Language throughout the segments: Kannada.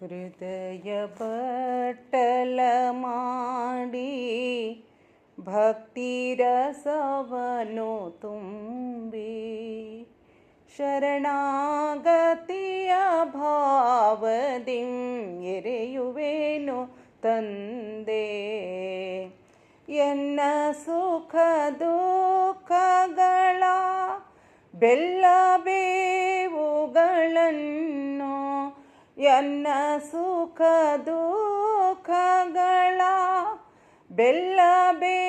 ಹೃದಯ ಬಟ್ಟಲ ಮಾಡಿ ಭಕ್ತಿ ರಸವನು ತುಂಬಿ ಶರಣಾಗತಿಯ ಭಾವದಿಂ ಎರೆಯುವೆನು ತಂದೆ. ಎನ್ನ ಸುಖ ದುಃಖಗಳ ಬೆಲ್ಲ ಬೇವುಗಳನ್ನು ಎನ್ನ ಸುಖ ದುಃಖಗಳ ಬೆಲ್ಲ ಬೇವುಗಳನ್ನು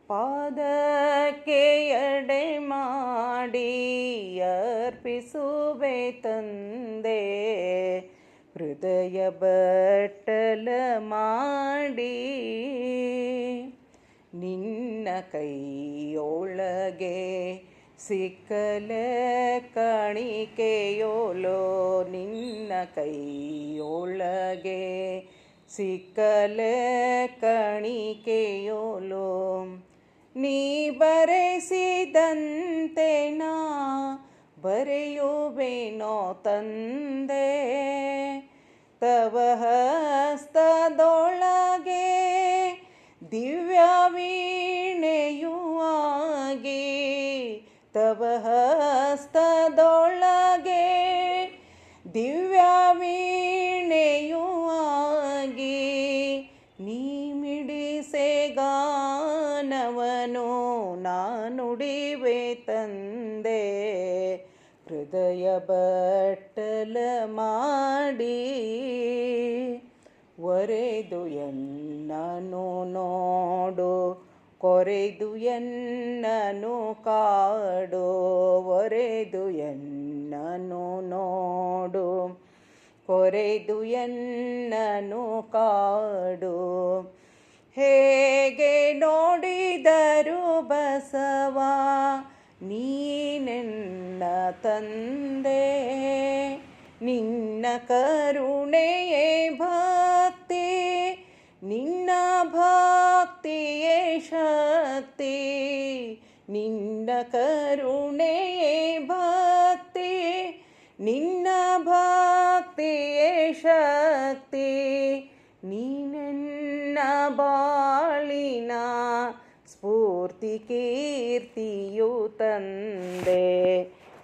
ಪಾದಕ್ಕೆ ಎಡೆ ಮಾಡಿ ಅರ್ಪಿಸುವೆ ತಂದೆ. ಹೃದಯ ಬಟ್ಟಲ ಮಾಡಿ ನಿನ್ನ ಕೈಯೊಳಗೆ ಸಿಕ್ಕಲೆ ಕಾಣಿಕೆಯೋಲೋ, ನಿನ್ನ ಕೈಯೊಳಗೆ ಸಿಕ್ಕಲೆ ಕಾಣಿಕೆಯೋಲೋ. ನೀ ಬರೆಸಿದಂತೆ ನಾ ಬರೆಯುವೆನೋ ತಂದೆ. ತವ ಹಸ್ತದೊಳಗೆ ದಿವ್ಯ ವೀಣೆಯೂ ಆಗಿ, ತವ ಹಸ್ತದೊಳಗೆ ದಿವ್ಯ ವೀಣೆಯೂ ಆಗಿ, ನೀ ಮಿಡಿಸೆ ಗಾನವನು ನಾನುಡಿವೆ ತಂದೆ. ಹೃದಯ ಬಟ್ಟಲ ಮಾಡಿ ಒರೆದು ಎನ್ನನು ನೋಡು, ಕೊರೆದು ಎನ್ನನು ಕಾಡು. ಒರೆದು ಎನ್ನನು ನೋಡು, ಕೊರೆದು ಎನ್ನನು ಕಾಡು. ಹೇಗೆ ನೋಡಿದರು ಬಸವ ನೀನೆನ್ನ ತಂದೆ. ನಿನ್ನ ಕರುಣೆಯೇ ಭಕ್ತಿ, ನಿನ್ನ ಭಕ್ತಿಯೇ ಶಕ್ತಿ. ನಿನ್ನ ಕರುಣೆಯೇ ಭಕ್ತಿ, ನಿನ್ನ ಭಕ್ತಿಯೇ ಶಕ್ತಿ. ನೀನೆನ್ನ ಬಾಳಿನ ಸ್ಫೂರ್ತಿ ಕೀರ್ತಿಯು ತಂದೆ.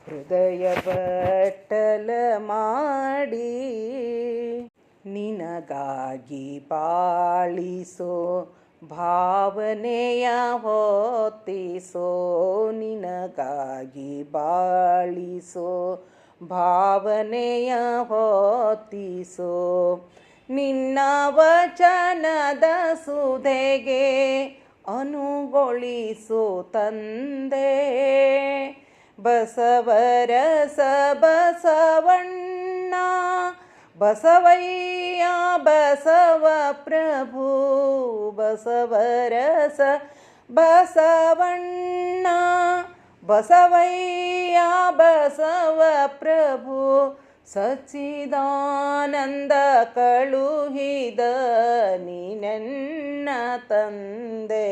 ಹೃದಯ ಬಟ್ಟಲ ಮಾಡಿ ನಿನಗಾಗಿ ಬಾಳಿಸೋ ಭಾವನೆಯ ಹೊತ್ತಿಸೋ. ನಿನಗಾಗಿ ಬಾಳಿಸೋ ಭಾವನೆಯ ಹೊತ್ತಿಸೋ. ನಿನ್ನ ವಚನದ ಸುಧೆಗೆ ಅನುಗೊಳಿಸೋ ತಂದೆ. ಬಸವರಸ ಬಸವಣ್ಣ ಬಸವಯ್ಯ ಬಸವ ಪ್ರಭು. ಬಸವರಸ ಬಸವಣ್ಣ ಬಸವಯ್ಯ ಬಸವ ಪ್ರಭು. ಸಚ್ಚಿದಾನಂದ ಕಳುಹಿದ ನೀನೆನ್ನ ತಂದೆ.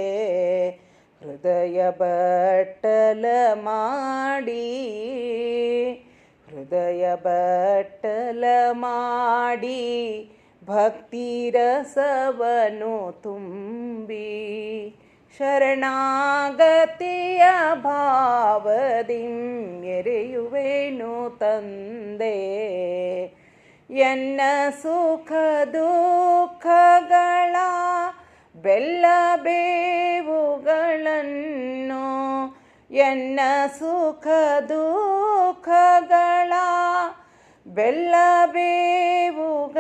ಹೃದಯ ಬಟ್ಟಲ ಮಾಡಿ, ಹೃದಯ ಬಟ್ಟಲ ಮಾಡಿ ಭಕ್ತಿ ರಸವನು ತುಂಬಿ ಶರಣಾಗತಿಯ ಭಾವದಿಂ ಎರೆಯುವೆನು ತಂದೆ. ಎನ್ನ ಸುಖ ದುಃಖಗಳ ಬೆಲ್ಲ ಬೇವುಗಳನ್ನು ಎನ್ನ ಸುಖ ದುಃಖಗಳ ಬೆಲ್ಲ ಬೇವುಗಳನ್ನು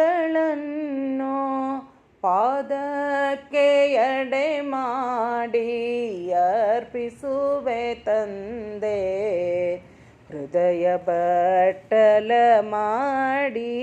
ಪಾದಕ್ಕೆ ಎಡೆ ಮಾಡಿ ಅರ್ಪಿಸುವೆ ತಂದೆ. ಹೃದಯ ಬಟ್ಟಲ ಮಾಡಿ